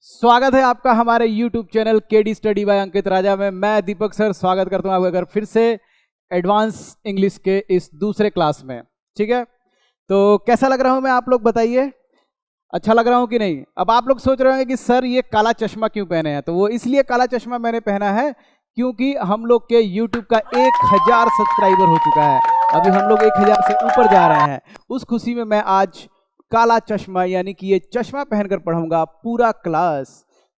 स्वागत है आपका हमारे YouTube channel KD study by Ankit Raja में। मैं दीपक सर स्वागत करता हूं आपका अगर फिर से एडवांस इंग्लिश के इस दूसरे क्लास में। ठीक है, तो कैसा लग रहा हूं मैं, आप लोग बताइए, अच्छा लग रहा हूं कि नहीं। अब आप लोग सोच रहे होंगे कि सर ये काला चश्मा क्यों पहने हैं, तो वो इसलिए काला चश्मा मैंने पहना है क्योंकि हम लोग के YouTube का 1000 सब्सक्राइबर हो चुका है। अभी हम लोग 1000 से ऊपर जा रहे हैं। उस खुशी में मैं आज काला चश्मा यानी कि ये चश्मा पहनकर पढ़ाऊंगा पूरा क्लास।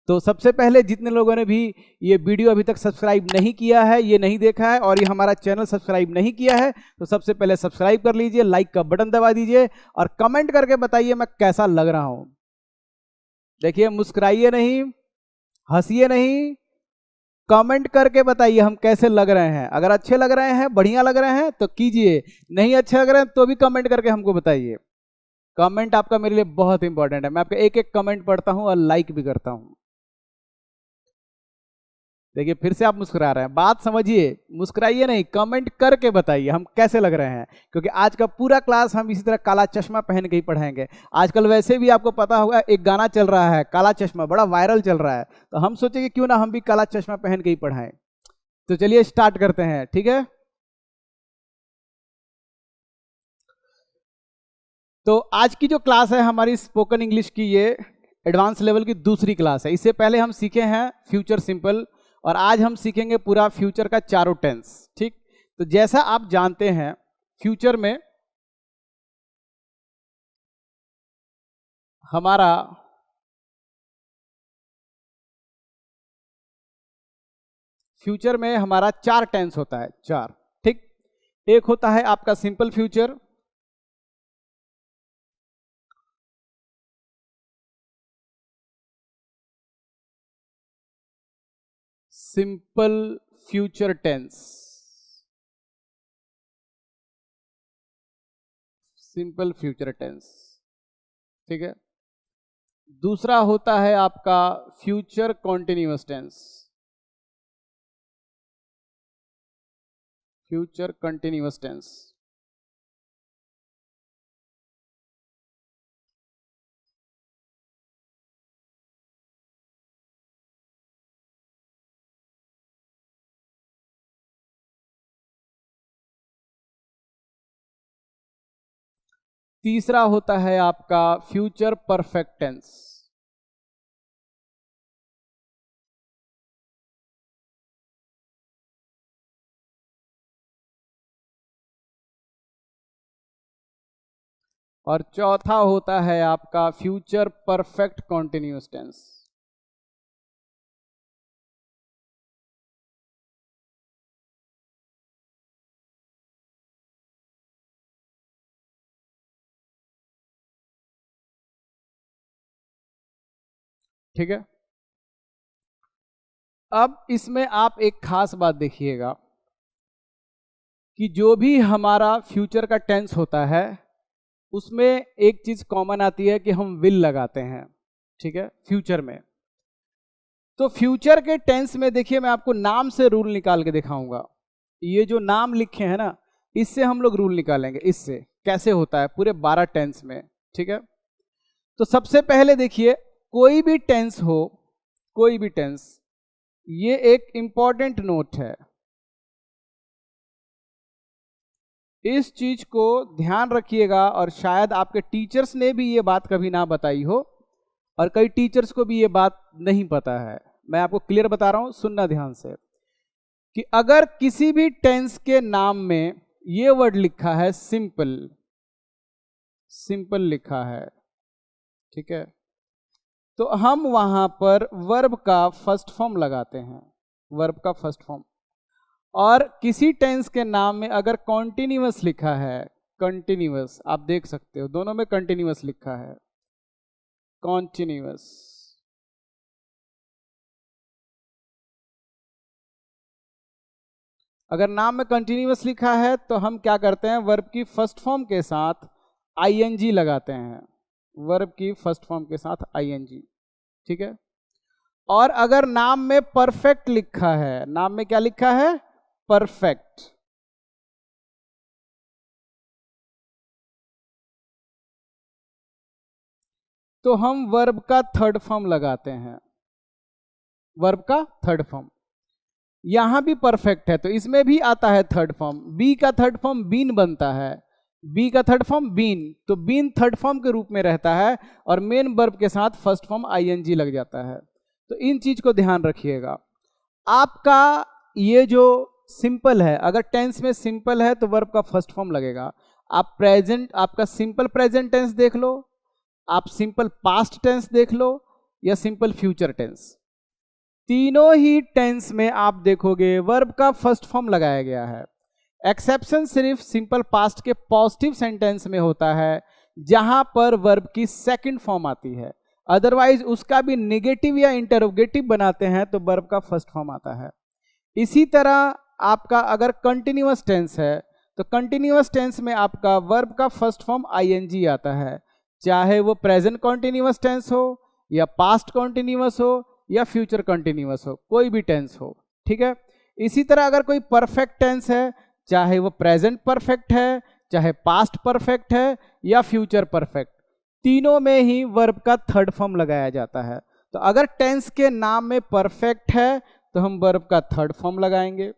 तो सबसे पहले जितने लोगों ने भी ये वीडियो अभी तक सब्सक्राइब नहीं किया है, ये नहीं देखा है और ये हमारा चैनल सब्सक्राइब नहीं किया है, तो सबसे पहले सब्सक्राइब कर लीजिए, लाइक का बटन दबा दीजिए और कमेंट करके बताइए मैं कैसा लग रहा हूं। देखिए, मुस्कुराइए नहीं, हंसिए नहीं, कमेंट करके बताइए हम कैसे लग रहे हैं। अगर अच्छे लग रहे हैं, बढ़िया लग रहे हैं तो कीजिए, नहीं अच्छे लग रहे हैं तो भी कमेंट करके हमको बताइए। कमेंट आपका मेरे लिए बहुत इंपॉर्टेंट है। मैं आपका एक एक कमेंट पढ़ता हूं और लाइक भी करता हूं। देखिए, फिर से आप मुस्कुरा रहे हैं, बात समझिए, मुस्कुराइए नहीं, कमेंट करके बताइए हम कैसे लग रहे हैं, क्योंकि आज का पूरा क्लास हम इसी तरह काला चश्मा पहन के ही पढ़ाएंगे। आजकल वैसे भी आपको पता होगा एक गाना चल रहा है काला चश्मा, बड़ा वायरल चल रहा है, तो हम सोचे कि क्यों ना हम भी काला चश्मा पहन के ही पढ़ाएं। तो चलिए स्टार्ट करते हैं, ठीक है। तो आज की जो क्लास है हमारी स्पोकन इंग्लिश की, ये एडवांस लेवल की दूसरी क्लास है। इससे पहले हम सीखे हैं फ्यूचर सिंपल और आज हम सीखेंगे पूरा फ्यूचर का चारों टेंस। ठीक, तो जैसा आप जानते हैं फ्यूचर में हमारा चार टेंस होता है, चार। ठीक, एक होता है आपका simple future, simple future tense, simple future tense. ठीक है, दूसरा होता है आपका future continuous tense, future continuous tense. तीसरा होता है आपका फ्यूचर परफेक्ट टेंस, और चौथा होता है आपका फ्यूचर परफेक्ट कॉन्टिन्यूअस टेंस। ठीक है, अब इसमें आप एक खास बात देखिएगा कि जो भी हमारा फ्यूचर का टेंस होता है उसमें एक चीज कॉमन आती है कि हम विल लगाते हैं। ठीक है, फ्यूचर में। तो फ्यूचर के टेंस में देखिए, मैं आपको नाम से रूल निकाल के दिखाऊंगा। ये जो नाम लिखे हैं ना, इससे हम लोग रूल निकालेंगे, इससे कैसे होता है पूरे 12 टेंस में। ठीक है, तो सबसे पहले देखिए, कोई भी टेंस हो, कोई भी टेंस, ये एक इंपॉर्टेंट नोट है, इस चीज को ध्यान रखिएगा। और शायद आपके टीचर्स ने भी ये बात कभी ना बताई हो और कई टीचर्स को भी ये बात नहीं पता है। मैं आपको क्लियर बता रहा हूं, सुनना ध्यान से, कि अगर किसी भी टेंस के नाम में ये वर्ड लिखा है सिंपल, सिंपल लिखा है, ठीक है, तो हम वहां पर वर्ब का फर्स्ट फॉर्म लगाते हैं, वर्ब का फर्स्ट फॉर्म। और किसी टेंस के नाम में अगर कॉन्टिन्यूअस लिखा है, कंटिन्यूअस, आप देख सकते हो दोनों में कंटिन्यूअस लिखा है, कॉन्टिन्यूअस, अगर नाम में कंटिन्यूअस लिखा है तो हम क्या करते हैं, वर्ब की फर्स्ट फॉर्म के साथ आईएनजी लगाते हैं, वर्ब की फर्स्ट फॉर्म के साथ आईएनजी। ठीक है, और अगर नाम में परफेक्ट लिखा है, नाम में क्या लिखा है, परफेक्ट, तो हम वर्ब का थर्ड फॉर्म लगाते हैं, वर्ब का थर्ड फॉर्म। यहां भी परफेक्ट है तो इसमें भी आता है थर्ड फॉर्म। बी का थर्ड फॉर्म बीन बनता है, बी का थर्ड फॉर्म बीन, तो बीन थर्ड फॉर्म के रूप में रहता है और मेन वर्ब के साथ फर्स्ट फॉर्म आईएनजी लग जाता है। तो इन चीज को ध्यान रखिएगा। आपका ये जो सिंपल है, अगर टेंस में सिंपल है तो वर्ब का फर्स्ट फॉर्म लगेगा। आप प्रेजेंट, आपका सिंपल प्रेजेंट टेंस देख लो, आप सिंपल पास्ट टेंस देख लो या सिंपल फ्यूचर टेंस, तीनों ही टेंस में आप देखोगे वर्ब का फर्स्ट फॉर्म लगाया गया है। एक्सेप्शन सिर्फ सिंपल पास्ट के पॉजिटिव सेंटेंस में होता है जहां पर वर्ब की सेकंड फॉर्म आती है, अदरवाइज उसका भी नेगेटिव या इंटरोगेटिव बनाते हैं तो वर्ब का फर्स्ट फॉर्म आता है। इसी तरह आपका अगर कंटिन्यूअस टेंस है तो कंटिन्यूअस टेंस में आपका वर्ब का फर्स्ट फॉर्म आईएनजी आता है, चाहे वो प्रेजेंट कंटिन्यूअस टेंस हो या पास्ट कंटिन्यूअस हो या फ्यूचर कंटिन्यूअस हो, कोई भी टेंस हो, ठीक है। इसी तरह अगर कोई परफेक्ट टेंस है, चाहे वो प्रेजेंट परफेक्ट है, चाहे पास्ट परफेक्ट है या फ्यूचर परफेक्ट, तीनों में ही वर्ब का थर्ड फॉर्म लगाया जाता है। तो अगर टेंस के नाम में परफेक्ट है तो हम वर्ब का थर्ड फॉर्म लगाएंगे,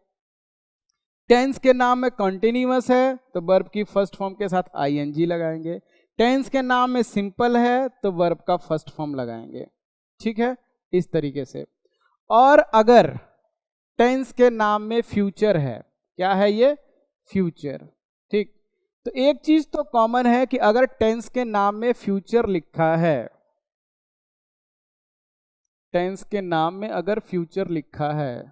टेंस के नाम में कंटिन्यूअस है तो वर्ब की फर्स्ट फॉर्म के साथ आईएनजी लगाएंगे, टेंस के नाम में सिंपल है तो वर्ब का फर्स्ट फॉर्म लगाएंगे, ठीक है, इस तरीके से। और अगर टेंस के नाम में फ्यूचर है, क्या है ये, फ्यूचर, ठीक, तो एक चीज तो कॉमन है कि अगर टेंस के नाम में फ्यूचर लिखा है, टेंस के नाम में अगर फ्यूचर लिखा है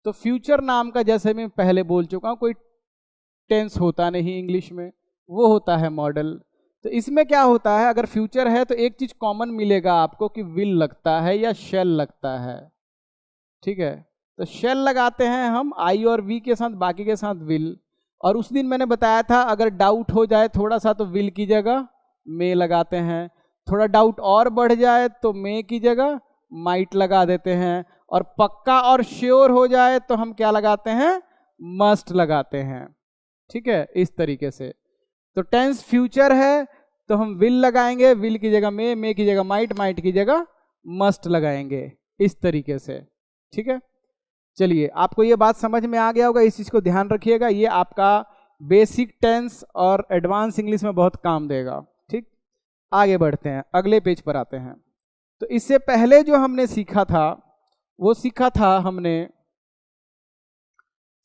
तो फ्यूचर नाम का, जैसे मैं पहले बोल चुका हूं, कोई टेंस होता नहीं इंग्लिश में, वो होता है मॉडल। तो इसमें क्या होता है, अगर फ्यूचर है तो एक चीज कॉमन मिलेगा आपको कि विल लगता है या शेल लगता है, ठीक है। तो शेल लगाते हैं हम आई और वी के साथ, बाकी के साथ विल। और उस दिन मैंने बताया था अगर डाउट हो जाए थोड़ा सा तो विल की जगह मे लगाते हैं, थोड़ा डाउट और बढ़ जाए तो मे की जगह माइट लगा देते हैं, और पक्का और श्योर हो जाए तो हम क्या लगाते हैं, मस्ट लगाते हैं, ठीक है, इस तरीके से। तो टेंस फ्यूचर है तो हम विल लगाएंगे, विल की जगह मे की जगह माइट, माइट की जगह मस्ट लगाएंगे, इस तरीके से, ठीक है। चलिए, आपको ये बात समझ में आ गया होगा, इस चीज को ध्यान रखिएगा, ये आपका बेसिक टेंस और एडवांस इंग्लिश में बहुत काम देगा, ठीक। आगे बढ़ते हैं, अगले पेज पर आते हैं। तो इससे पहले जो हमने सीखा था वो सीखा था हमने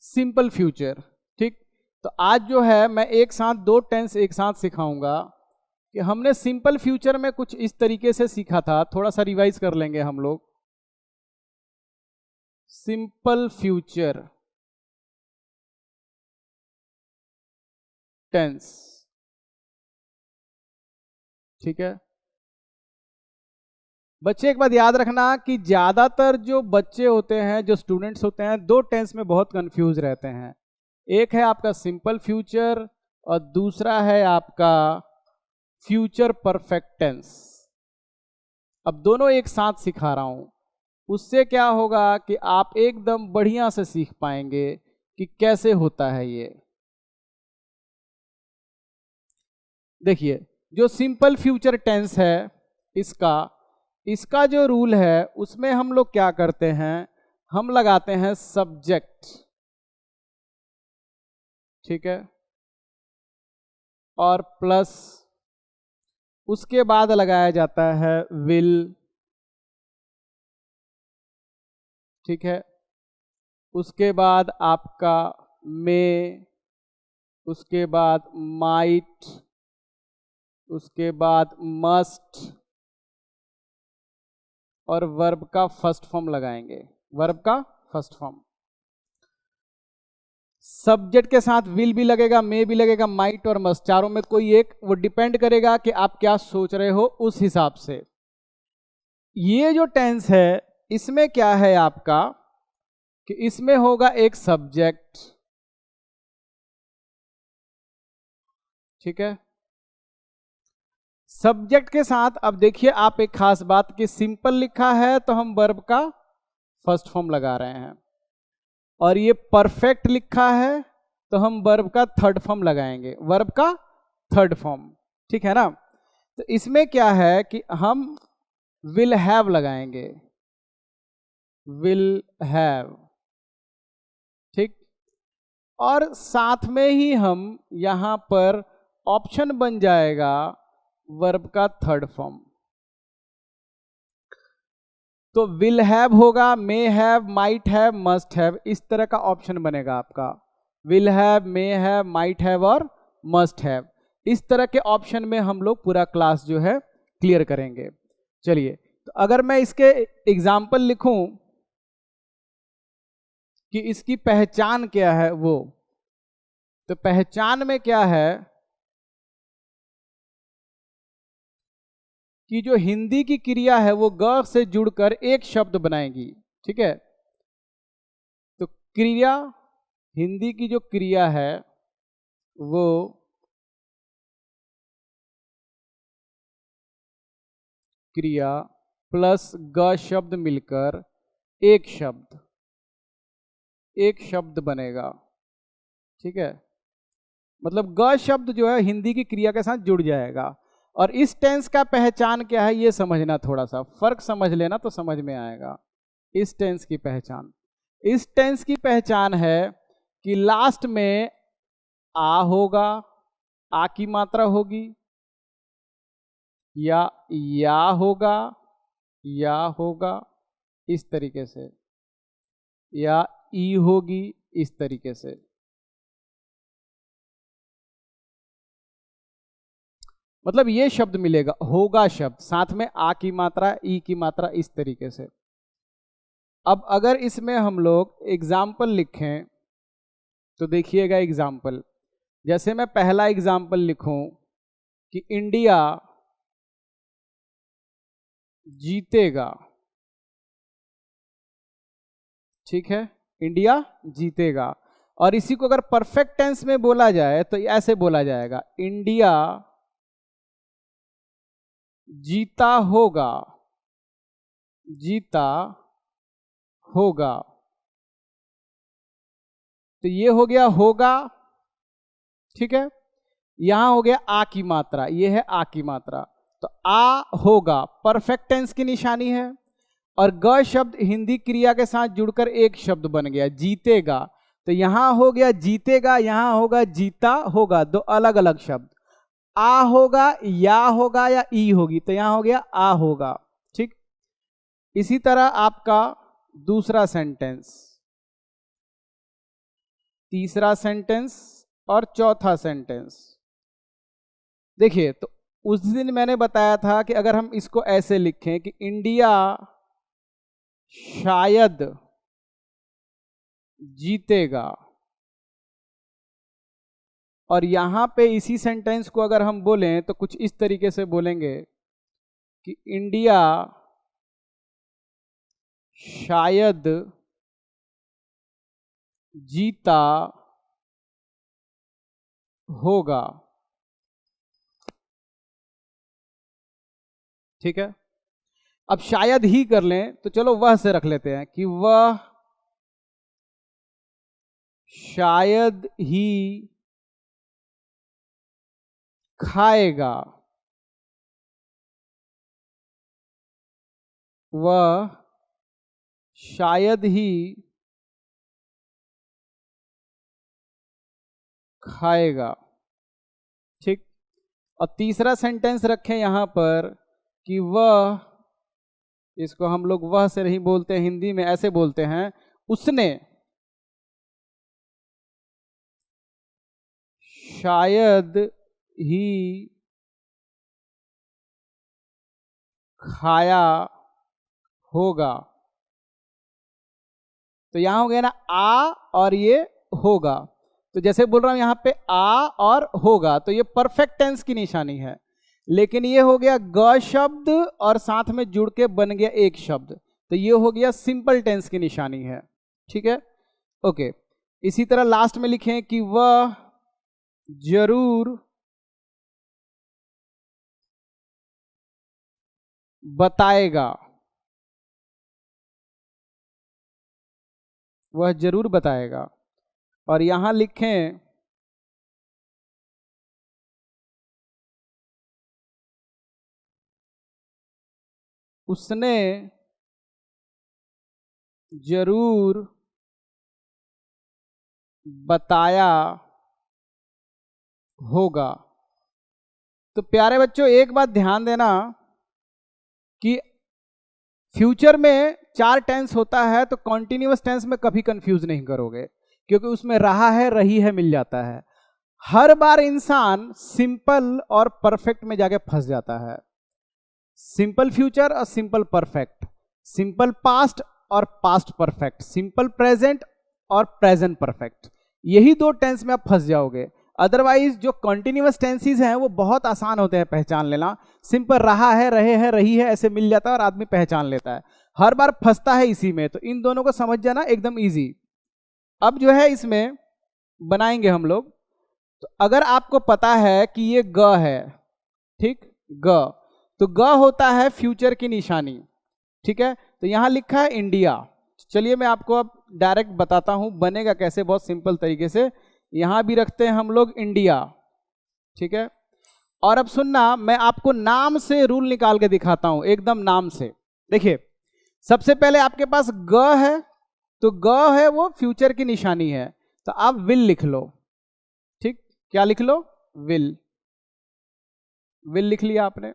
सिंपल फ्यूचर, ठीक। तो आज जो है मैं एक साथ दो टेंस एक साथ सिखाऊंगा कि हमने सिंपल फ्यूचर में कुछ इस तरीके से सीखा था, थोड़ा सा रिवाइज कर लेंगे हम लोग। सिंपल फ्यूचर टेंस, ठीक है। बच्चे एक बात याद रखना कि ज्यादातर जो बच्चे होते हैं, जो स्टूडेंट्स होते हैं, दो टेंस में बहुत कंफ्यूज रहते हैं। एक है आपका सिंपल फ्यूचर और दूसरा है आपका फ्यूचर परफेक्ट टेंस। अब दोनों एक साथ सिखा रहा हूं, उससे क्या होगा कि आप एकदम बढ़िया से सीख पाएंगे कि कैसे होता है ये। देखिए, जो सिंपल फ्यूचर टेंस है इसका जो रूल है उसमें हम लोग क्या करते हैं, हम लगाते हैं सब्जेक्ट, ठीक है, और प्लस उसके बाद लगाया जाता है विल, ठीक है, उसके बाद आपका मे, उसके बाद माइट, उसके बाद मस्ट, और वर्ब का फर्स्ट फॉर्म लगाएंगे, वर्ब का फर्स्ट फॉर्म। सब्जेक्ट के साथ विल भी लगेगा, मे भी लगेगा, माइट और मस्ट, चारों में कोई एक, वो डिपेंड करेगा कि आप क्या सोच रहे हो उस हिसाब से। ये जो टेंस है इसमें क्या है आपका कि इसमें होगा एक सब्जेक्ट, ठीक है। सब्जेक्ट के साथ अब देखिए आप एक खास बात कि सिंपल लिखा है तो हम वर्ब का फर्स्ट फॉर्म लगा रहे हैं, और ये परफेक्ट लिखा है तो हम वर्ब का थर्ड फॉर्म लगाएंगे, वर्ब का थर्ड फॉर्म, ठीक है ना। तो इसमें क्या है कि हम विल हैव लगाएंगे, विल हैव, ठीक। और साथ में ही हम यहां पर ऑप्शन बन जाएगा वर्ब का थर्ड फॉर्म। तो विल हैव होगा, may have, might have, must have, इस तरह का ऑप्शन बनेगा आपका। Will have, may have, might have और मस्ट हैव, इस तरह के ऑप्शन में हम लोग पूरा क्लास जो है क्लियर करेंगे। चलिए, तो अगर मैं इसके एग्जाम्पल लिखूं कि इसकी पहचान क्या है वो, तो पहचान में क्या है कि जो हिंदी की क्रिया है वो ग से जुड़कर एक शब्द बनाएगी, ठीक है। तो क्रिया, हिंदी की जो क्रिया है वो क्रिया प्लस ग शब्द मिलकर एक शब्द बनेगा, ठीक है। मतलब ग शब्द जो है हिंदी की क्रिया के साथ जुड़ जाएगा। और इस टेंस का पहचान क्या है ये समझना, थोड़ा सा फर्क समझ लेना तो समझ में आएगा। इस टेंस की पहचान, इस टेंस की पहचान है कि लास्ट में आ होगा, आ की मात्रा होगी, या होगा, या होगा इस तरीके से, या ई होगी इस तरीके से। मतलब ये शब्द मिलेगा, होगा शब्द, साथ में आ की मात्रा, ई की मात्रा, इस तरीके से। अब अगर इसमें हम लोग एग्जाम्पल लिखें तो देखिएगा एग्जाम्पल, जैसे मैं पहला एग्जाम्पल लिखूं कि इंडिया जीतेगा, ठीक है, इंडिया जीतेगा। और इसी को अगर परफेक्ट टेंस में बोला जाए तो ऐसे बोला जाएगा, इंडिया जीता होगा, जीता होगा। तो ये हो गया होगा, ठीक है। यहां हो गया आ की मात्रा, ये है आ की मात्रा, तो आ होगा परफेक्ट टेंस की निशानी है। और ग शब्द हिंदी क्रिया के साथ जुड़कर एक शब्द बन गया, जीतेगा। तो यहां हो गया जीतेगा, यहां होगा जीता होगा, दो अलग अलग शब्द। आ होगा, या ई होगी, तो यहां हो गया आ होगा, ठीक। इसी तरह आपका दूसरा सेंटेंस, तीसरा सेंटेंस और चौथा सेंटेंस। देखिए, तो उस दिन मैंने बताया था कि अगर हम इसको ऐसे लिखें कि इंडिया शायद जीतेगा, और यहां पे इसी सेंटेंस को अगर हम बोलें तो कुछ इस तरीके से बोलेंगे कि इंडिया शायद जीता होगा, ठीक है। अब शायद ही कर लें तो चलो वह से रख लेते हैं कि वह शायद ही खाएगा, वह शायद ही खाएगा, ठीक। और तीसरा सेंटेंस रखें यहां पर कि वह, इसको हम लोग वह से नहीं बोलते, हिंदी में ऐसे बोलते हैं, उसने शायद ही खाया होगा। तो यहां हो गया ना आ और ये होगा, तो जैसे बोल रहा हूं यहां पे आ और होगा, तो ये परफेक्ट टेंस की निशानी है। लेकिन ये हो गया ग शब्द और साथ में जुड़ के बन गया एक शब्द, तो ये हो गया सिंपल टेंस की निशानी है, ठीक है। ओके, इसी तरह लास्ट में लिखें कि वह जरूर बताएगा, वह जरूर बताएगा। और यहां लिखें उसने जरूर बताया होगा। तो प्यारे बच्चों एक बात ध्यान देना कि फ्यूचर में 4 टेंस होता है, तो कॉन्टिन्यूअस टेंस में कभी कंफ्यूज नहीं करोगे, क्योंकि उसमें रहा है, रही है मिल जाता है। हर बार इंसान सिंपल और परफेक्ट में जाके फंस जाता है। सिंपल फ्यूचर और सिंपल परफेक्ट, सिंपल पास्ट और पास्ट परफेक्ट, सिंपल प्रेजेंट और प्रेजेंट परफेक्ट, यही 2 टेंस में आप फंस जाओगे। अदरवाइज जो कॉन्टिन्यूअस टेंसेस हैं वो बहुत आसान होते हैं पहचान लेना। सिंपल रहा है, रहे हैं, रही है ऐसे मिल जाता है और आदमी पहचान लेता है। हर बार फंसता है इसी में, तो इन दोनों को समझ जाना एकदम इजी। अब जो है इसमें बनाएंगे हम लोग। तो अगर आपको पता है कि ये ग है, ठीक, ग, तो ग होता है फ्यूचर की निशानी, ठीक है। तो यहां लिखा है इंडिया। चलिए मैं आपको अब डायरेक्ट बताता हूं बनेगा कैसे, बहुत सिंपल तरीके से। यहां भी रखते हैं हम लोग इंडिया, ठीक है। और अब सुनना, मैं आपको नाम से रूल निकाल के दिखाता हूं, एकदम नाम से। देखिए सबसे पहले आपके पास ग है, तो ग है वो फ्यूचर की निशानी है, तो आप विल लिख लो, ठीक। क्या लिख लो? विल। विल लिख लिया आपने।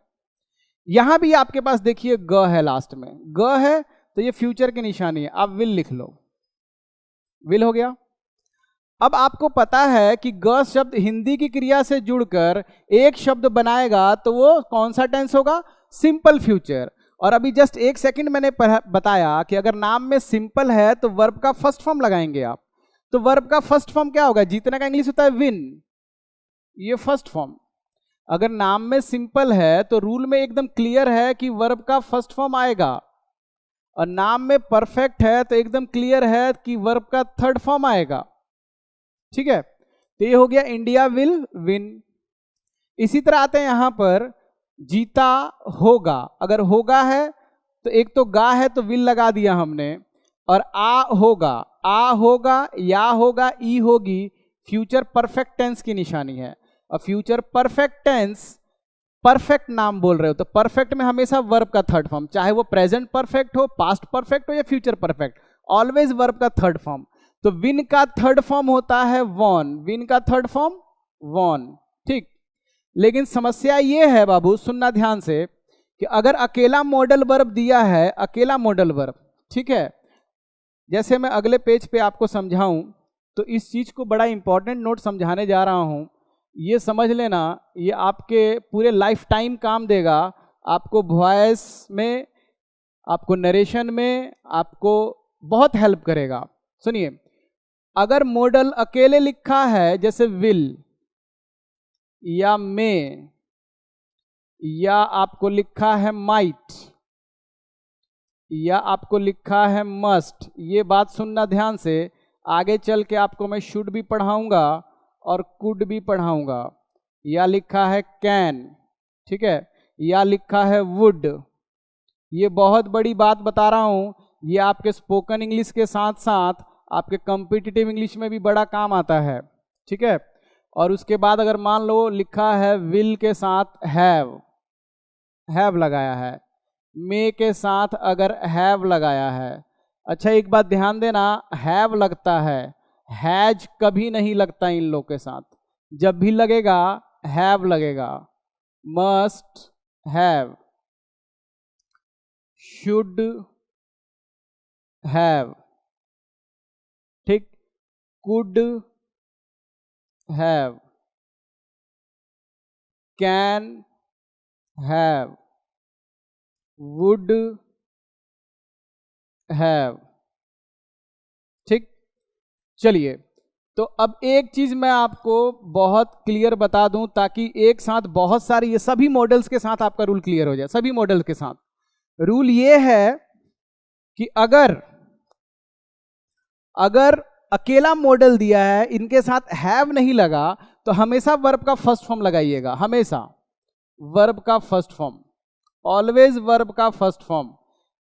यहां भी आपके पास देखिए ग है, लास्ट में ग है, तो ये फ्यूचर की निशानी है, आप विल लिख लो। विल हो गया। अब आपको पता है कि ग शब्द हिंदी की क्रिया से जुड़कर एक शब्द बनाएगा, तो वो कौन सा टेंस होगा? Simple future. और अभी जस्ट 1 सेकंड मैंने बताया कि अगर नाम में सिंपल है तो वर्ब का फर्स्ट फॉर्म लगाएंगे आप। तो वर्ब का फर्स्ट फॉर्म क्या होगा? जीतने का इंग्लिश होता है विन, ये फर्स्ट फॉर्म। अगर नाम में सिंपल है तो रूल में एकदम क्लियर है कि वर्ब का फर्स्ट फॉर्म आएगा, और नाम में परफेक्ट है तो एकदम क्लियर है कि वर्ब का थर्ड फॉर्म आएगा, ठीक है। तो ये हो गया इंडिया विल विन। इसी तरह आते हैं यहां पर जीता होगा। अगर होगा है तो एक तो गा है तो विल लगा दिया हमने, और आ होगा, या होगा, ई होगी, फ्यूचर परफेक्ट टेंस की निशानी है। और फ्यूचर परफेक्ट टेंस, परफेक्ट नाम बोल रहे हो तो परफेक्ट में हमेशा वर्ब का थर्ड फॉर्म, चाहे वो प्रेजेंट परफेक्ट हो, पास्ट परफेक्ट हो या फ्यूचर परफेक्ट, ऑलवेज वर्ब का थर्ड फॉर्म। तो विन का थर्ड फॉर्म होता है वॉन, विन का थर्ड फॉर्म वॉन, ठीक। लेकिन समस्या ये है बाबू, सुनना ध्यान से, कि अगर अकेला मॉडल वर्ब दिया है, अकेला मॉडल वर्ब, ठीक है, जैसे मैं अगले पेज पे आपको समझाऊं, तो इस चीज को बड़ा इंपॉर्टेंट नोट समझाने जा रहा हूं, ये समझ लेना, ये आपके पूरे लाइफ टाइम काम देगा। आपको वॉइस में, आपको नरेशन में, आपको बहुत हेल्प करेगा। सुनिए, अगर मॉडल अकेले लिखा है जैसे विल या मे, या आपको लिखा है माइट, या आपको लिखा है मस्ट, ये बात सुनना ध्यान से, आगे चल के आपको मैं शुड भी पढ़ाऊंगा और कुड भी पढ़ाऊंगा। या लिखा है कैन, ठीक है, या लिखा है वुड। ये बहुत बड़ी बात बता रहा हूं, ये आपके स्पोकन इंग्लिश के साथ साथ आपके कॉम्पिटिटिव इंग्लिश में भी बड़ा काम आता है, ठीक है। और उसके बाद अगर मान लो लिखा है विल के साथ हैव लगाया है, मे के साथ अगर हैव लगाया है, अच्छा एक बात ध्यान देना, हैव लगता है, हैज कभी नहीं लगता इन लोग के साथ, जब भी लगेगा हैव लगेगा। मस्ट हैव, शुड हैव, ठीक, could have, can have, would have, ठीक। चलिए, तो अब एक चीज मैं आपको बहुत क्लियर बता दूं, ताकि एक साथ बहुत सारी, ये सभी मॉडल्स के साथ आपका रूल क्लियर हो जाए। सभी मॉडल्स के साथ रूल ये है कि अगर अकेला मॉडल दिया है, इनके साथ हैव नहीं लगा, तो हमेशा वर्ब का फर्स्ट फॉर्म लगाइएगा, हमेशा वर्ब का फर्स्ट फॉर्म, ऑलवेज वर्ब का फर्स्ट फॉर्म।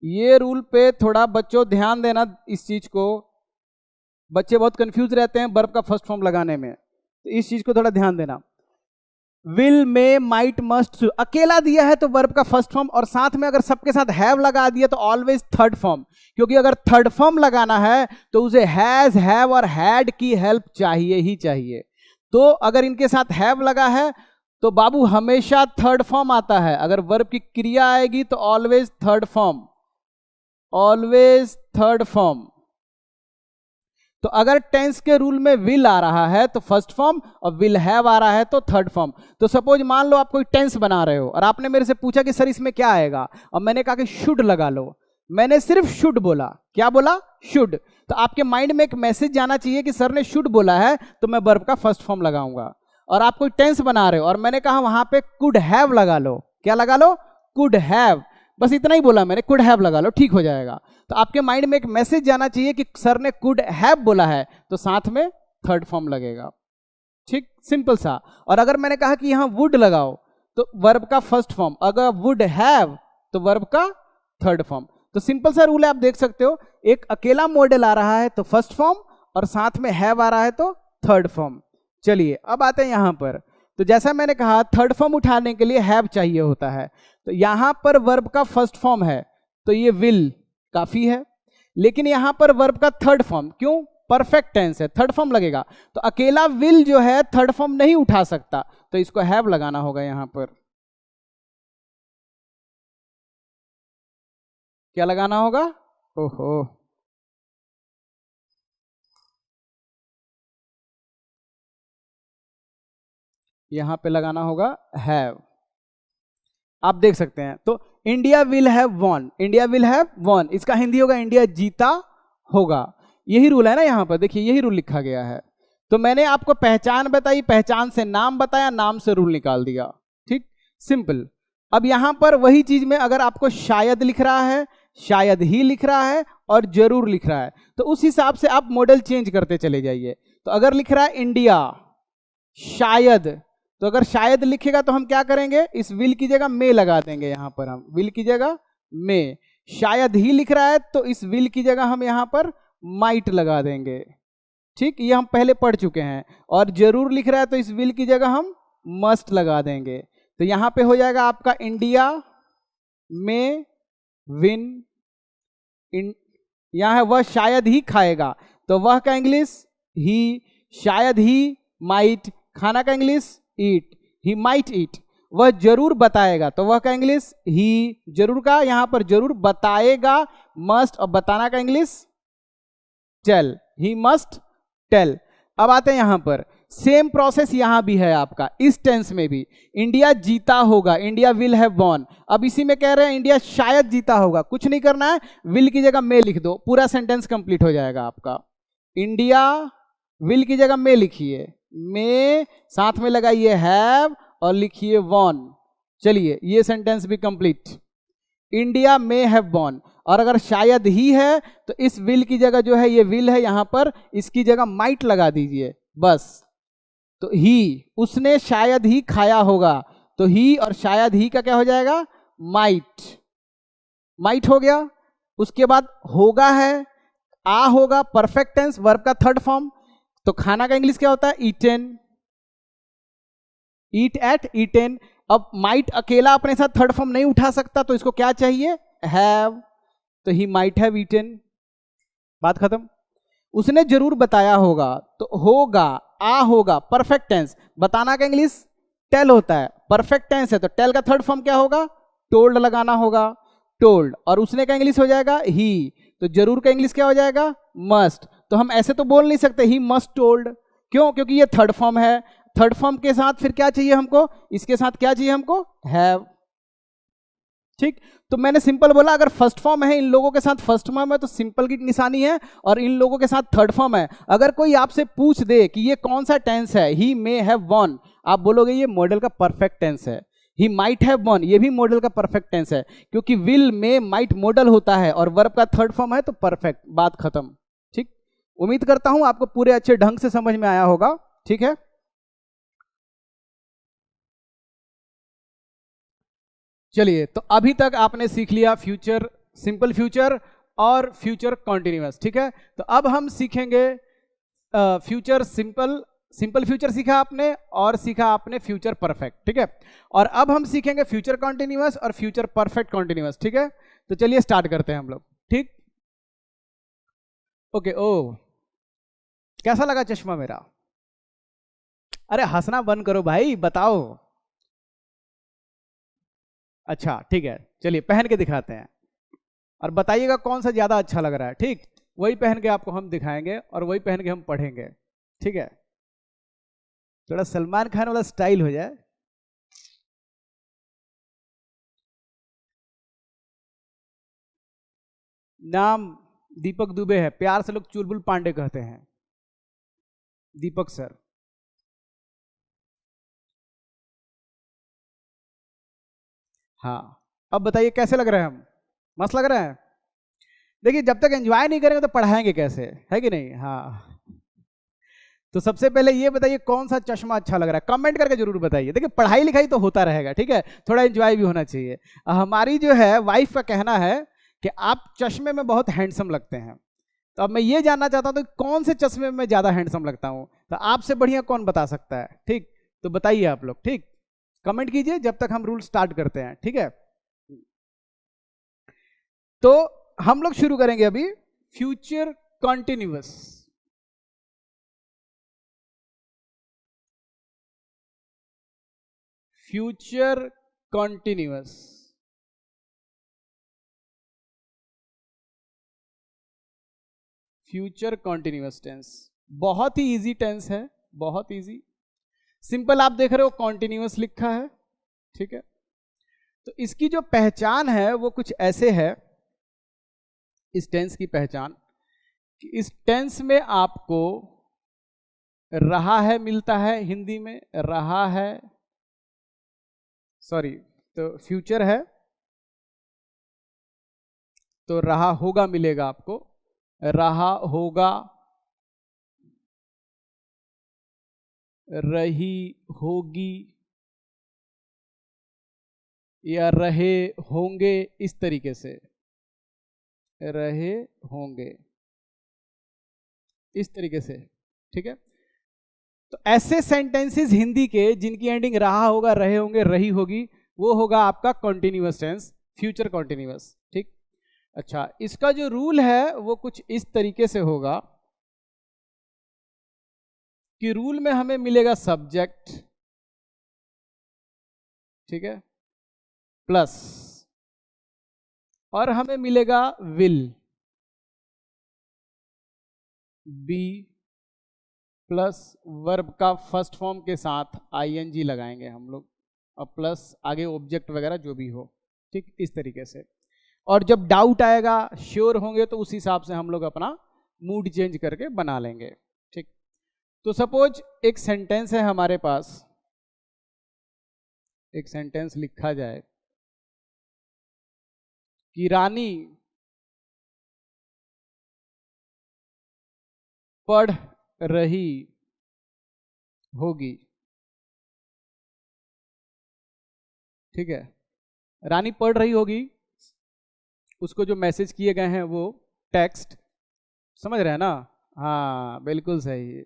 ये रूल पे थोड़ा बच्चों ध्यान देना, इस चीज को, बच्चे बहुत कंफ्यूज रहते हैं वर्ब का फर्स्ट फॉर्म लगाने में, तो इस चीज को थोड़ा ध्यान देना। विल, मे, माइट, मस्ट, अकेला दिया है तो वर्ब का फर्स्ट फॉर्म, और साथ में अगर सबके साथ हैव लगा दिया तो ऑलवेज थर्ड फॉर्म, क्योंकि अगर थर्ड फॉर्म लगाना है तो उसे हैज, हैव और हैड की हेल्प चाहिए ही चाहिए। तो अगर इनके साथ हैव लगा है तो बाबू हमेशा थर्ड फॉर्म आता है। अगर वर्ब की क्रिया आएगी तो always third form, always third form. तो अगर टेंस के रूल में विल आ रहा है तो फर्स्ट फॉर्म, और विल हैव आ रहा है तो थर्ड फॉर्म। तो सपोज मान लो आप कोई टेंस बना रहे हो और आपने मेरे से पूछा कि सर इसमें क्या आएगा, और मैंने कहा कि शुड लगा लो। मैंने सिर्फ शुड बोला। क्या बोला? शुड। तो आपके माइंड में एक मैसेज जाना चाहिए कि सर ने शुड बोला है तो मैं वर्ब का फर्स्ट फॉर्म लगाऊंगा। और आप कोई टेंस बना रहे हो और मैंने कहा वहां पे कुड हैव लगा लो। क्या लगा लो? Could have. बस इतना ही बोला मैंने, कुड हैव लगा लो, ठीक हो जाएगा। तो आपके माइंड में एक मैसेज जाना चाहिए कि सर ने कुड हैव बोला है तो साथ में थर्ड फॉर्म लगेगा। ठीक, सिंपल सा। और अगर मैंने कहा कि यहां वुड लगाओ तो वर्ब का फर्स्ट फॉर्म, अगर वुड हैव तो वर्ब का थर्ड फॉर्म। तो सिंपल सा रूल है, आप देख सकते हो। एक अकेला मॉडल आ रहा है तो फर्स्ट फॉर्म, और साथ में हैव आ रहा है तो थर्ड फॉर्म। चलिए अब आते हैं यहां पर। तो जैसा मैंने कहा थर्ड फॉर्म उठाने के लिए हैव चाहिए होता है। तो यहां पर वर्ब का फर्स्ट फॉर्म है तो ये विल काफी है, लेकिन यहां पर वर्ब का थर्ड फॉर्म, क्यों? परफेक्ट टेंस है, थर्ड फॉर्म लगेगा। तो अकेला विल जो है थर्ड फॉर्म नहीं उठा सकता, तो इसको हैव लगाना होगा यहां पर। क्या लगाना होगा? ओहो, यहां पे लगाना होगा हैव। आप देख सकते हैं। तो India will have von, India will have von, इसका हिंदी होगा इंडिया जीता होगा। यही रूल है ना यहां पर, देखिए यही रूल लिखा गया है। तो मैंने आपको पहचान बताई, पहचान से नाम बताया, नाम से रूल निकाल दिया। ठीक, सिंपल। अब यहां पर वही चीज में अगर आपको शायद लिख रहा है, शायद ही लिख रहा है और जरूर लिख रहा है, तो उस हिसाब से आप मॉडल चेंज करते चले जाइए। तो अगर लिख रहा है इंडिया शायद, तो अगर शायद लिखेगा तो हम क्या करेंगे? इस विल की जगह मे लगा देंगे। यहां पर हम विल की जगह मे। शायद ही लिख रहा है तो इस विल की जगह हम यहां पर माइट लगा देंगे। ठीक, ये हम पहले पढ़ चुके हैं। और जरूर लिख रहा है तो इस विल की जगह हम मस्ट लगा देंगे। तो यहां पे हो जाएगा आपका इंडिया मे विन। यहां है वह शायद ही खाएगा, तो वह का इंग्लिश ही। शायद ही माइट, खाना का इंग्लिश ईट, ही माइट ईट। वह जरूर बताएगा, तो वह का इंग्लिश ही। जरूर का यहां पर जरूर बताएगा मस्ट, और बताना का English tell, he must tell. अब आते हैं यहां पर, सेम प्रोसेस यहां भी है आपका, इस टेंस में भी। इंडिया जीता होगा, इंडिया विल हैव वॉन। अब इसी में कह रहे हैं इंडिया शायद जीता होगा, कुछ नहीं करना है, विल की जगह मे लिख दो, पूरा सेंटेंस कंप्लीट हो जाएगा आपका। इंडिया विल की जगह मे लिखिए, मे साथ में लगाइए हैव और लिखिए वॉन। चलिए ये सेंटेंस भी complete. India may have von. और अगर शायद ही है तो इस विल की जगह जो है, ये विल है यहां पर, इसकी जगह माइट लगा दीजिए बस। तो ही, उसने शायद ही खाया होगा, तो ही और शायद ही का क्या हो जाएगा? माइट। माइट हो गया। उसके बाद होगा है, आ होगा, परफेक्ट टेंस, वर्ब का थर्ड फॉर्म। तो खाना का इंग्लिश क्या होता है? ईटेन, ईट एट, ईटेन। अब माइट अकेला अपने साथ थर्ड फॉर्म नहीं उठा सकता, तो इसको क्या चाहिए? हैव। तो ही माइट हैव ईटेन, बात खत्म। उसने जरूर बताया होगा, तो होगा, आ होगा, परफेक्ट टेंस। बताना का इंग्लिश टेल होता है, परफेक्ट टेंस है, तो टेल का थर्ड फॉर्म क्या होगा? टोल्ड लगाना होगा, टोल्ड। और उसने का इंग्लिश हो जाएगा ही, तो जरूर का इंग्लिश क्या हो जाएगा? मस्ट। तो हम ऐसे तो बोल नहीं सकते ही मस्ट टोल्ड, क्यों? क्योंकि ये थर्ड फॉर्म है। थर्ड फॉर्म के साथ फिर क्या चाहिए हमको? इसके साथ क्या चाहिए हमको? हैव। ठीक, तो मैंने सिंपल बोला, अगर फर्स्ट फॉर्म है, इन लोगों के साथ फर्स्ट फॉर्म है तो सिंपल की निशानी है, और इन लोगों के साथ थर्ड फॉर्म है। अगर कोई आपसे पूछ दे कि ये कौन सा टेंस है, ही मे हैव वॉन, आप बोलोगे ये मॉडल का परफेक्ट टेंस है। ही माइट हैव वॉन, ये भी मॉडल का परफेक्ट टेंस है, क्योंकि विल मे माइट मॉडल होता है और वर्ब का थर्ड फॉर्म है, तो परफेक्ट, बात खत्म। ठीक, उम्मीद करता हूं आपको पूरे अच्छे ढंग से समझ में आया होगा। ठीक है, चलिए, तो अभी तक आपने सीख लिया फ्यूचर सिंपल फ्यूचर और फ्यूचर कॉन्टिन्यूअस। ठीक है, तो अब हम सीखेंगे फ्यूचर सिंपल सिंपल फ्यूचर सीखा आपने और सीखा आपने फ्यूचर परफेक्ट, ठीक है। और अब हम सीखेंगे फ्यूचर कॉन्टिन्यूअस और फ्यूचर परफेक्ट कॉन्टिन्यूअस, ठीक है। तो चलिए स्टार्ट करते हैं हम लोग, ठीक। ओके। ओ, कैसा लगा चश्मा मेरा? अरे हंसना बंद करो भाई, बताओ। अच्छा ठीक है, चलिए पहन के दिखाते हैं और बताइएगा कौन सा ज्यादा अच्छा लग रहा है, ठीक। वही पहन के आपको हम दिखाएंगे और वही पहन के हम पढ़ेंगे, ठीक है। थोड़ा सलमान खान वाला स्टाइल हो जाए। नाम दीपक दुबे है, प्यार से लोग चुलबुल पांडे कहते हैं। दीपक सर। हाँ, अब बताइए कैसे लग रहे हैं हम? मस्त लग रहे हैं? देखिए जब तक एंजॉय नहीं करेंगे तो पढ़ाएंगे कैसे, है कि नहीं? हाँ। तो सबसे पहले ये बताइए कौन सा चश्मा अच्छा लग रहा है, कमेंट करके जरूर बताइए। देखिए पढ़ाई लिखाई तो होता रहेगा, ठीक है, थोड़ा एंजॉय भी होना चाहिए। हमारी जो है वाइफ का कहना है कि आप चश्मे में बहुत हैंडसम लगते हैं। तो अब मैं ये जानना चाहता हूँ तो कौन से चश्मे में ज्यादा हैंडसम लगता हूँ, तो आपसे बढ़िया कौन बता सकता है, ठीक। तो बताइए आप लोग, ठीक। कमेंट कीजिए जब तक हम रूल स्टार्ट करते हैं, ठीक है। तो हम लोग शुरू करेंगे अभी future continuous. Future continuous, future continuous tense बहुत ही इजी टेंस है, बहुत इजी सिंपल। आप देख रहे हो कॉन्टिन्यूअस लिखा है, ठीक है। तो इसकी जो पहचान है वो कुछ ऐसे है, इस टेंस की पहचान कि इस टेंस में आपको रहा है मिलता है, हिंदी में रहा है, सॉरी, तो फ्यूचर है तो रहा होगा मिलेगा आपको, रहा होगा, रही होगी या रहे होंगे, इस तरीके से रहे होंगे, इस तरीके से, ठीक है। तो ऐसे सेंटेंसेस हिंदी के जिनकी एंडिंग रहा होगा, रहे होंगे, रही होगी, वो होगा आपका कॉन्टिन्यूअस टेंस, फ्यूचर कॉन्टिन्यूअस, ठीक। अच्छा, इसका जो रूल है वो कुछ इस तरीके से होगा कि रूल में हमें मिलेगा सब्जेक्ट, ठीक है, प्लस और हमें मिलेगा विल, बी प्लस वर्ब का फर्स्ट फॉर्म के साथ आईएनजी लगाएंगे हम लोग, और प्लस आगे ऑब्जेक्ट वगैरह जो भी हो, ठीक, इस तरीके से। और जब डाउट आएगा, श्योर होंगे, तो उस हिसाब से हम लोग अपना मूड चेंज करके बना लेंगे, ठीक। तो सपोज एक सेंटेंस है हमारे पास, एक सेंटेंस लिखा जाए कि रानी पढ़ रही होगी, ठीक है। रानी पढ़ रही होगी, उसको जो मैसेज किए गए हैं वो टेक्स्ट, समझ रहे हैं ना? हाँ बिल्कुल सही है।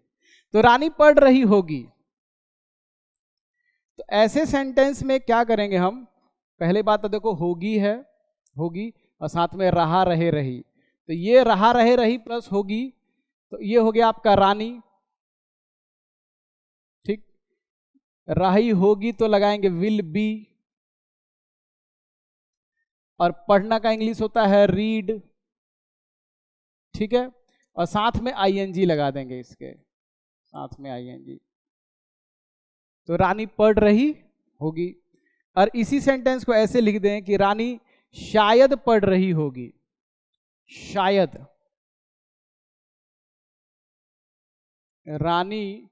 तो रानी पढ़ रही होगी, तो ऐसे सेंटेंस में क्या करेंगे हम? पहले बात तो देखो होगी है, होगी और साथ में रहा रहे रही, तो ये रहा रहे रही प्लस होगी, तो ये हो गया आपका रानी, ठीक। रही होगी तो लगाएंगे विल बी, और पढ़ना का इंग्लिश होता है रीड, ठीक है। और साथ में आईएनजी लगा देंगे, इसके साथ में आईएनजी, तो रानी पढ़ रही होगी। और इसी सेंटेंस को ऐसे लिख दें कि रानी शायद पढ़ रही होगी, शायद, रानी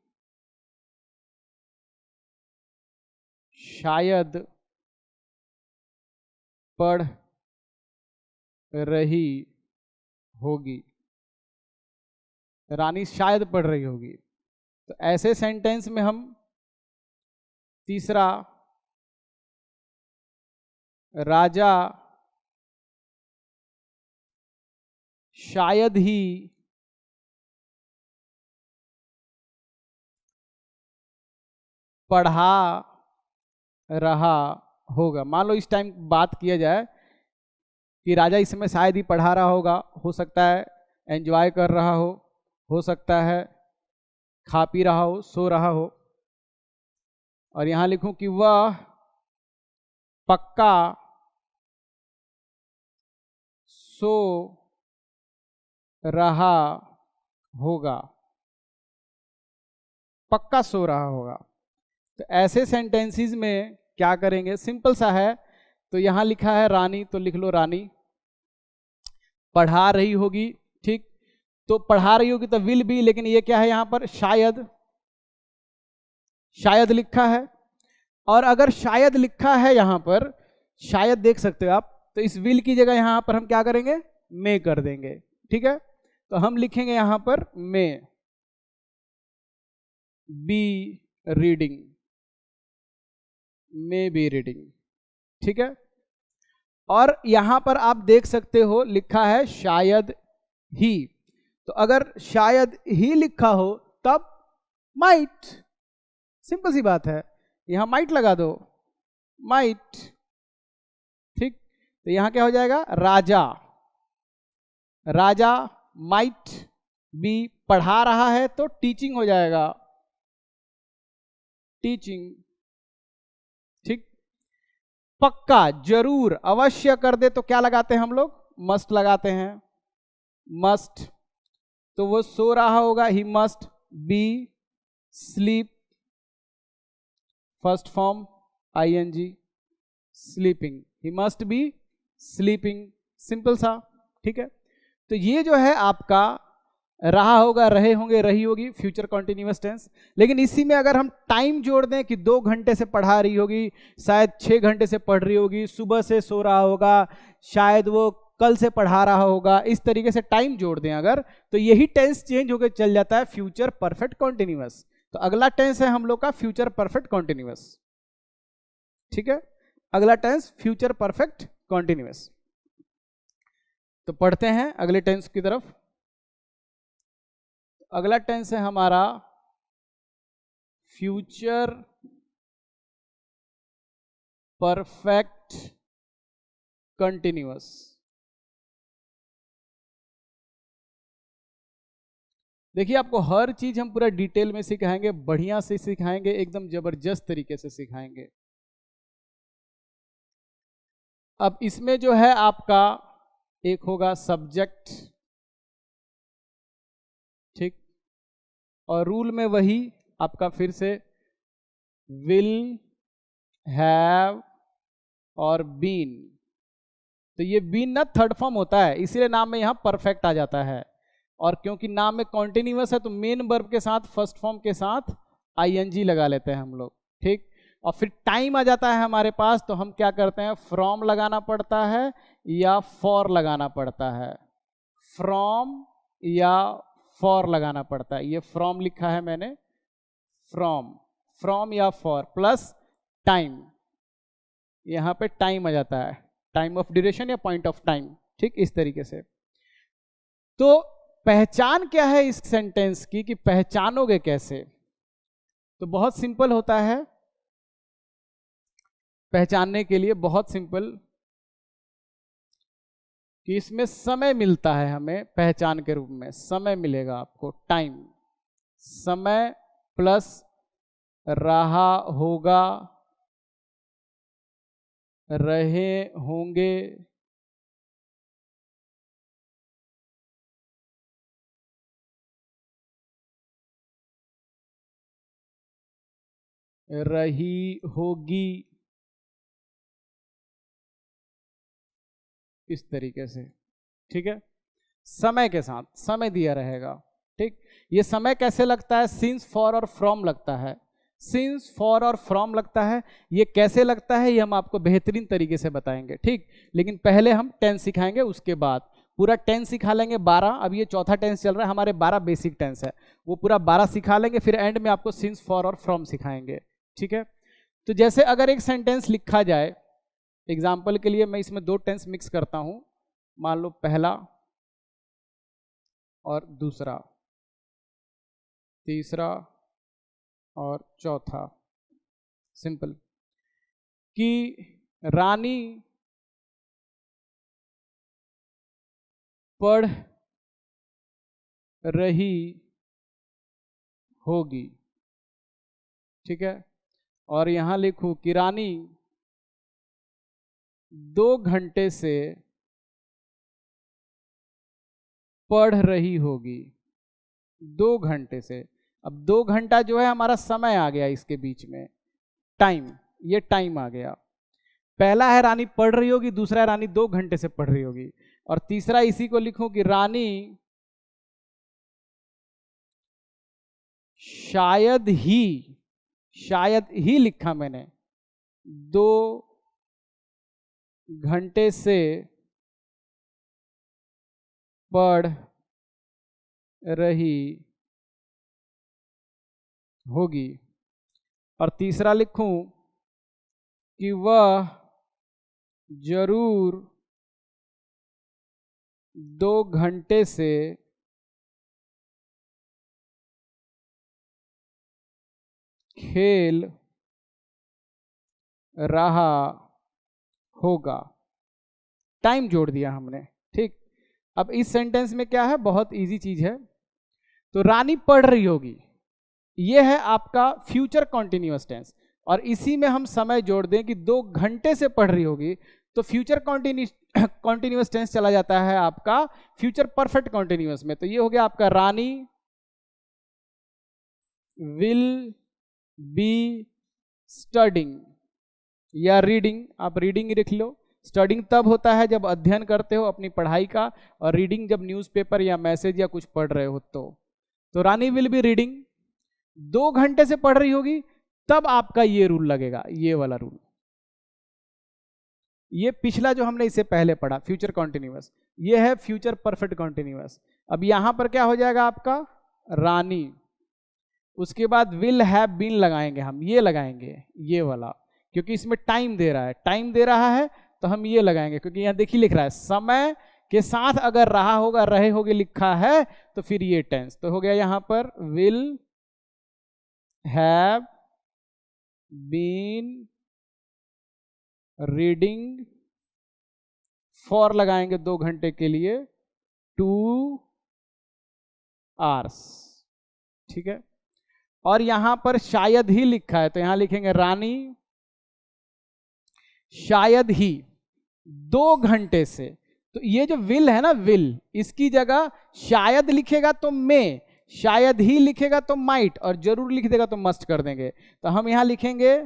शायद पढ़ रही होगी, रानी शायद पढ़ रही होगी। तो ऐसे सेंटेंस में हम तीसरा, राजा शायद ही पढ़ा रहा होगा। मान लो इस टाइम बात किया जाए कि राजा इस समय शायद ही पढ़ा रहा होगा, हो सकता है एंजॉय कर रहा हो सकता है खा पी रहा हो, सो रहा हो। और यहां लिखूं कि वह पक्का सो रहा होगा, पक्का सो रहा होगा। तो ऐसे सेंटेंसेस में क्या करेंगे, सिंपल सा है। तो यहां लिखा है रानी, तो लिख लो रानी। पढ़ा रही होगी, ठीक, तो पढ़ा रही होगी तो विल बी, लेकिन ये क्या है यहां पर, शायद, शायद लिखा है। और अगर शायद लिखा है यहां पर, शायद देख सकते हो आप, तो इस विल की जगह यहां पर हम क्या करेंगे, मे कर देंगे, ठीक है। तो हम लिखेंगे यहां पर may be reading, may be reading, ठीक है। और यहां पर आप देख सकते हो लिखा है शायद ही, तो अगर शायद ही लिखा हो तब माइट, सिंपल सी बात है, यहां माइट लगा दो, माइट, ठीक। तो यहां क्या हो जाएगा, राजा, राजा माइट बी, पढ़ा रहा है तो टीचिंग हो जाएगा, टीचिंग, ठीक। पक्का, जरूर, अवश्य कर दे तो क्या लगाते हैं हम लोग, मस्ट लगाते हैं, मस्ट। तो वो सो रहा होगा, he must be sleep, first form I N G, sleeping, he must be sleeping, simple सा, ठीक है। तो ये जो है आपका रहा होगा, रहे होंगे, रही होगी, फ्यूचर कॉन्टिन्यूअस टेंस। लेकिन इसी में अगर हम टाइम जोड़ दें कि 2 घंटे से पढ़ा रही होगी, शायद 6 घंटे से पढ़ रही होगी, सुबह से सो रहा होगा, शायद वो कल से पढ़ा रहा होगा, इस तरीके से टाइम जोड़ दें अगर, तो यही टेंस चेंज होकर चल जाता है फ्यूचर परफेक्ट कॉन्टिन्यूअस। तो अगला टेंस है हम लोग का फ्यूचर परफेक्ट कॉन्टिन्यूअस, ठीक है। अगला टेंस फ्यूचर परफेक्ट कॉन्टिन्यूअस। तो पढ़ते हैं अगले टेंस की तरफ। अगला टेंस है हमारा फ्यूचर परफेक्ट कंटिन्यूअस। देखिए आपको हर चीज हम पूरा डिटेल में सिखाएंगे, बढ़िया से सिखाएंगे, एकदम जबरदस्त तरीके से सिखाएंगे। अब इसमें जो है आपका एक होगा सब्जेक्ट, ठीक, और रूल में वही आपका फिर से विल, हैव और बीन। तो ये बीन ना थर्ड फॉर्म होता है, इसीलिए नाम में यहां परफेक्ट आ जाता है। और क्योंकि नाम में कॉन्टिन्यूअस है तो मेन वर्ब के साथ फर्स्ट फॉर्म के साथ आईएनजी लगा लेते हैं हम लोग, ठीक। और फिर टाइम आ जाता है हमारे पास, तो हम क्या करते हैं, फ्रॉम लगाना पड़ता है या फॉर लगाना पड़ता है, फ्रॉम या फॉर लगाना पड़ता है। ये फ्रॉम लिखा है मैंने, फ्रॉम, फ्रॉम या फॉर प्लस टाइम, यहां पे टाइम आ जाता है, टाइम ऑफ ड्यूरेशन या पॉइंट ऑफ टाइम, ठीक, इस तरीके से। तो पहचान क्या है इस सेंटेंस की, कि पहचानोगे कैसे, तो बहुत सिंपल होता है पहचानने के लिए, बहुत सिंपल, कि इसमें समय मिलता है हमें पहचान के रूप में, समय मिलेगा आपको, टाइम, समय प्लस रहा होगा, रहे होंगे, रही होगी, इस तरीके से, ठीक है। समय के साथ समय दिया रहेगा, ठीक। ये समय कैसे लगता है, सिंस, फॉर और फ्रॉम लगता है, सिंस, फॉर और फ्रॉम लगता है। ये कैसे लगता है ये हम आपको बेहतरीन तरीके से बताएंगे, ठीक। लेकिन पहले हम टेंस सिखाएंगे, उसके बाद पूरा टेंस सिखा लेंगे 12। अब ये चौथा टेंस चल रहा है, हमारे 12 बेसिक टेंस है, वो पूरा 12 सिखा लेंगे, फिर एंड में आपको सिंस, फॉर और फ्रॉम सिखाएंगे, ठीक है। तो जैसे अगर एक सेंटेंस लिखा जाए, एग्जाम्पल के लिए मैं इसमें 2 टेंस मिक्स करता हूं, मान लो पहला और दूसरा, तीसरा और चौथा, सिंपल, कि रानी पढ़ रही होगी, ठीक है। और यहां लिखूं कि रानी 2 घंटे से पढ़ रही होगी, 2 घंटे से। अब 2 घंटा जो है हमारा समय आ गया, इसके बीच में टाइम, ये टाइम आ गया। पहला है रानी पढ़ रही होगी, दूसरा है रानी 2 घंटे से पढ़ रही होगी, और तीसरा इसी को लिखूं कि रानी शायद ही लिखा मैंने, 2 घंटे से पढ़ रही होगी, और तीसरा लिखूं कि वह जरूर 2 घंटे से खेल रहा होगा। टाइम जोड़ दिया हमने, ठीक। अब इस सेंटेंस में क्या है, बहुत इजी चीज है। तो रानी पढ़ रही होगी, यह है आपका फ्यूचर कॉन्टिन्यूअस टेंस, और इसी में हम समय जोड़ दें कि 2 घंटे से पढ़ रही होगी, तो फ्यूचर कॉन्टिन्यूअस टेंस चला जाता है आपका फ्यूचर परफेक्ट कॉन्टिन्यूअस में। तो ये हो गया आपका रानी विल बी स्टडिंग या रीडिंग, आप रीडिंग लिख लो। स्टडिंग तब होता है जब अध्ययन करते हो अपनी पढ़ाई का, और रीडिंग जब न्यूज़पेपर या मैसेज या कुछ पढ़ रहे हो। तो रानी विल बी रीडिंग, 2 घंटे से पढ़ रही होगी, तब आपका ये रूल लगेगा, ये वाला रूल। ये पिछला जो हमने इससे पहले पढ़ा फ्यूचर कॉन्टिन्यूअस, ये है फ्यूचर परफेक्ट कॉन्टिन्यूअस। अब यहां पर क्या हो जाएगा आपका रानी, उसके बाद विल हैव बीन लगाएंगे हम, ये लगाएंगे ये वाला, क्योंकि इसमें टाइम दे रहा है, टाइम दे रहा है तो हम ये लगाएंगे, क्योंकि यहां देखिए लिख रहा है समय के साथ अगर रहा होगा, रहे होगे लिखा है, तो फिर ये टेंस। तो हो गया यहां पर will have been reading, for लगाएंगे 2 घंटे के लिए, 2 आवर्स, ठीक है। और यहां पर शायद ही लिखा है, तो यहां लिखेंगे रानी शायद ही 2 घंटे से। तो ये जो विल है ना, विल, इसकी जगह शायद लिखेगा तो मे, शायद ही लिखेगा तो माइट, और जरूर लिख देगा तो मस्ट कर देंगे। तो हम यहां लिखेंगे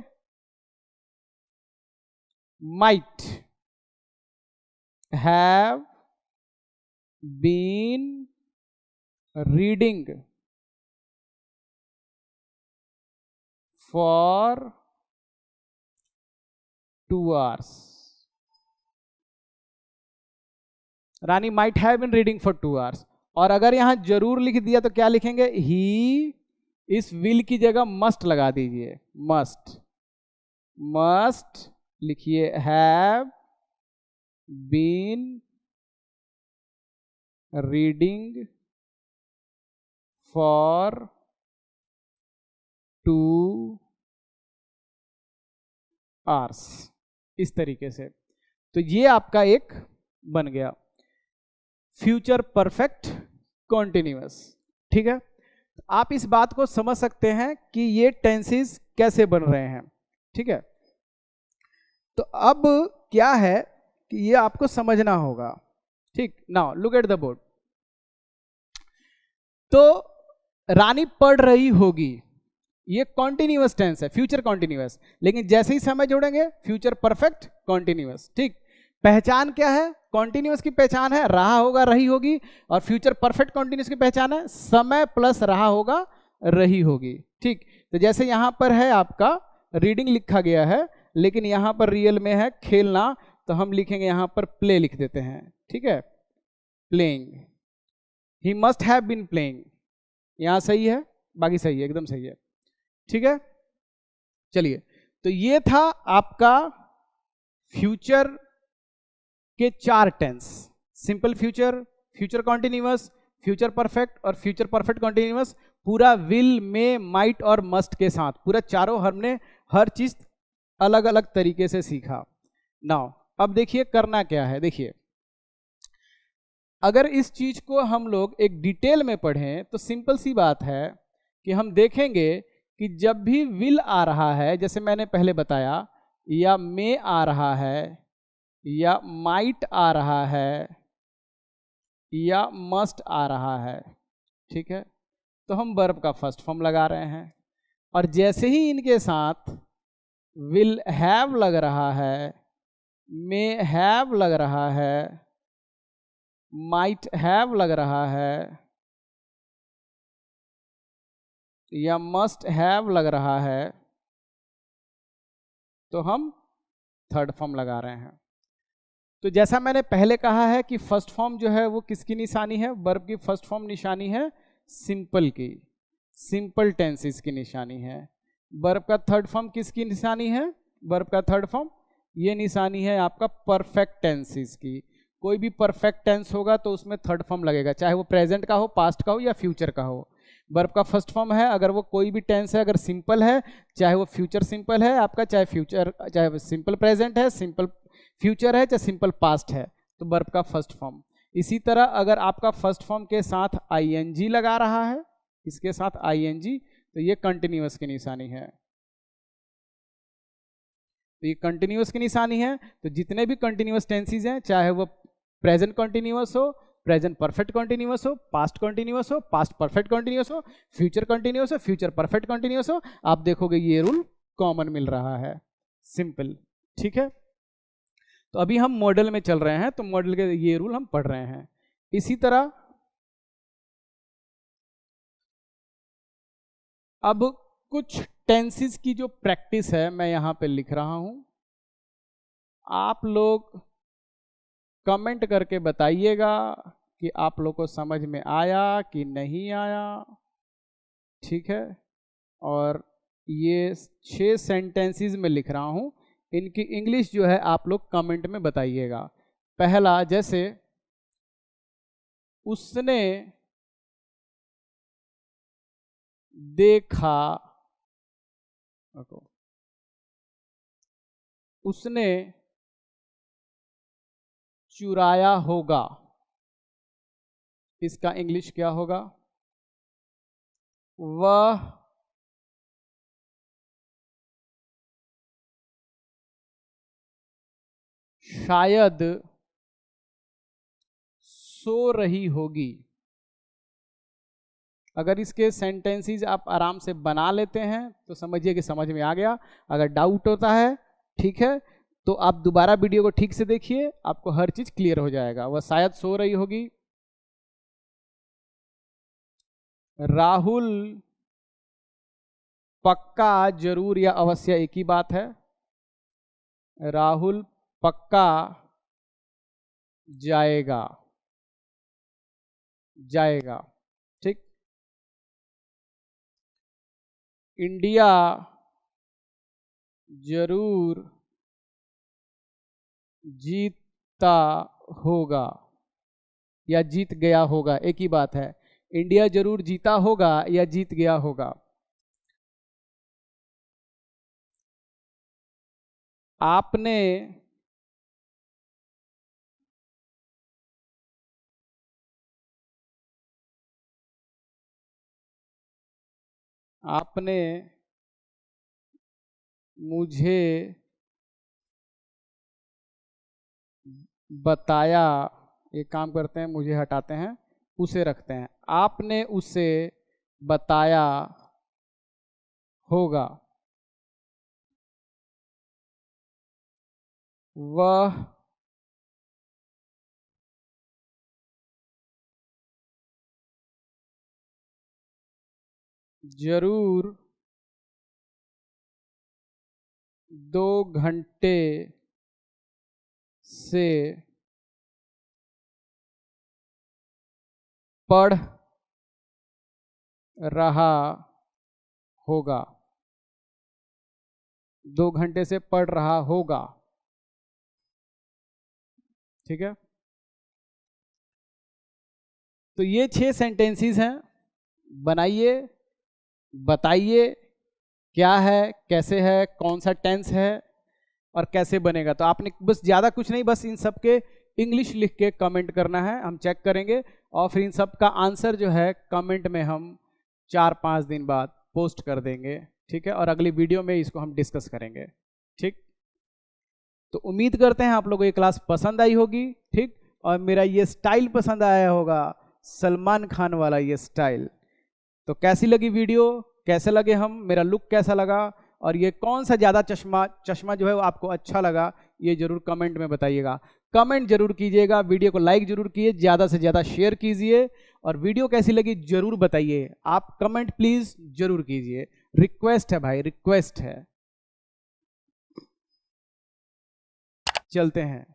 might have been reading for 2 hours. Rani might have been reading for 2 hours. और अगर यहां जरूर लिख दिया तो क्या लिखेंगे, ही, इस विल की जगह मस्ट लगा दीजिए, मस्ट, मस्ट लिखिए have been reading for 2 hours, इस तरीके से। तो ये आपका एक बन गया फ्यूचर परफेक्ट कॉन्टिन्यूअस, ठीक है। आप इस बात को समझ सकते हैं कि ये टेंसेस कैसे बन रहे हैं, ठीक है। तो अब क्या है कि ये आपको समझना होगा, ठीक। Now look at the board. तो रानी पढ़ रही होगी, ये कॉन्टिन्यूअस टेंस है, फ्यूचर कॉन्टिन्यूअस, लेकिन जैसे ही समय जोड़ेंगे फ्यूचर परफेक्ट कॉन्टिन्यूअस, ठीक। पहचान क्या है, कॉन्टिन्यूअस की पहचान है रहा होगा रही होगी, और फ्यूचर परफेक्ट कॉन्टिन्यूअस की पहचान है समय प्लस रहा होगा रही होगी, ठीक। तो जैसे यहां पर है आपका रीडिंग लिखा गया है, लेकिन यहां पर रियल में है खेलना, तो हम लिखेंगे यहां पर प्ले लिख देते हैं, ठीक है, playing. He must have been playing, यहां सही है, बाकी सही है, एकदम सही है, ठीक है। चलिए, तो ये था आपका फ्यूचर के 4 tense, simple future, future continuous, future perfect और फ्यूचर परफेक्ट कॉन्टिन्यूअस, पूरा विल, मे, माइट और मस्ट के साथ, पूरा चारों हमने हर चीज अलग अलग तरीके से सीखा। नाउ अब देखिए करना क्या है। देखिए अगर इस चीज को हम लोग एक डिटेल में पढ़ें तो सिंपल सी बात है कि हम देखेंगे कि जब भी विल आ रहा है, जैसे मैंने पहले बताया, या मे आ रहा है, या माइट आ रहा है, या मस्ट आ रहा है, ठीक है, तो हम वर्ब का फर्स्ट फॉर्म लगा रहे हैं। और जैसे ही इनके साथ विल हैव लग रहा है, मे हैव लग रहा है, माइट हैव लग रहा है, या मस्ट हैव लग रहा है, तो हम थर्ड फॉर्म लगा रहे हैं। तो जैसा मैंने पहले कहा है कि फर्स्ट फॉर्म जो है वो किसकी निशानी है, वर्ब की फर्स्ट फॉर्म निशानी है सिंपल की, सिंपल टेंसेस की निशानी है। वर्ब का थर्ड फॉर्म किसकी निशानी है, वर्ब का थर्ड फॉर्म ये निशानी है आपका परफेक्ट टेंसेस की। कोई भी परफेक्ट टेंस होगा तो उसमें थर्ड फॉर्म लगेगा, चाहे वो प्रेजेंट का हो, पास्ट का हो, या फ्यूचर का हो। वर्ब का फर्स्ट फॉर्म है, अगर वो कोई भी टेंस है, अगर सिंपल है, चाहे वो फ्यूचर सिंपल है आपका, चाहे फ्यूचर, चाहे सिंपल प्रेजेंट है, सिंपल फ्यूचर है, चाहे सिंपल पास्ट है, तो वर्ब का फर्स्ट फॉर्म। इसी तरह अगर आपका फर्स्ट फॉर्म के साथ आईएनजी लगा रहा है, इसके साथ आईएनजी, तो ये कंटिन्यूअस की निशानी है। तो ये कंटिन्यूअस की निशानी है। तो जितने भी कंटिन्यूअस टेंसेस हैं, चाहे वो प्रेजेंट कंटिन्यूअस हो, प्रेजेंट परफेक्ट कंटिन्यूअस हो, पास्ट कंटिन्यूअस हो, पास्ट परफेक्ट कंटिन्यूअस हो, फ्यूचर कंटिन्यूअस हो, फ्यूचर परफेक्ट कंटिन्यूअस हो, आप देखोगे ये रूल कॉमन मिल रहा है, सिंपल, ठीक है। तो अभी हम मॉडल में चल रहे हैं, तो मॉडल के ये रूल हम पढ़ रहे हैं। इसी तरह अब कुछ टेंसेस की जो प्रैक्टिस है मैं यहां पे लिख रहा हूं, आप लोग कमेंट करके बताइएगा कि आप लोग को समझ में आया कि नहीं आया, ठीक है। और ये 6 सेंटेंसेस में लिख रहा हूं, इनकी इंग्लिश जो है आप लोग कमेंट में बताइएगा। पहला, जैसे उसने देखा, उसने चुराया होगा, इसका इंग्लिश क्या होगा, वह शायद सो रही होगी। अगर इसके सेंटेंसेस आप आराम से बना लेते हैं तो समझिए कि समझ में आ गया। अगर डाउट होता है, ठीक है, तो आप दोबारा वीडियो को ठीक से देखिए, आपको हर चीज क्लियर हो जाएगा। वह शायद सो रही होगी, राहुल पक्का, जरूर या अवश्य एक ही बात है, राहुल पक्का जाएगा, जाएगा, ठीक। इंडिया जरूर जीतता होगा या जीत गया होगा, एक ही बात है। इंडिया जरूर जीता होगा या जीत गया होगा। आपने आपने मुझे बताया, एक काम करते हैं, मुझे हटाते हैं, उसे रखते हैं, आपने उसे बताया होगा, वह जरूर 2 घंटे से पढ़ रहा होगा, 2 घंटे से पढ़ रहा होगा, ठीक है। तो ये 6 सेंटेंसेस हैं, बनाइए, बताइए, क्या है, कैसे है, कौन सा टेंस है और कैसे बनेगा। तो आपने बस ज़्यादा कुछ नहीं, बस इन सब के इंग्लिश लिख के कमेंट करना है, हम चेक करेंगे और फिर इन सब का आंसर जो है कमेंट में हम 4-5 दिन बाद पोस्ट कर देंगे, ठीक है। और अगली वीडियो में इसको हम डिस्कस करेंगे, ठीक। तो उम्मीद करते हैं आप लोगों को ये क्लास पसंद आई होगी, ठीक। और मेरा ये स्टाइल पसंद आया होगा, सलमान खान वाला ये स्टाइल। तो कैसी लगी वीडियो, कैसे लगे हम, मेरा लुक कैसा लगा, और ये कौन सा ज़्यादा चश्मा जो है वो आपको अच्छा लगा, ये जरूर कमेंट में बताइएगा। कमेंट जरूर कीजिएगा, वीडियो को लाइक जरूर कीजिए, ज़्यादा से ज़्यादा शेयर कीजिए, और वीडियो कैसी लगी जरूर बताइए। आप कमेंट प्लीज़ जरूर कीजिए, रिक्वेस्ट है भाई, रिक्वेस्ट है। चलते हैं।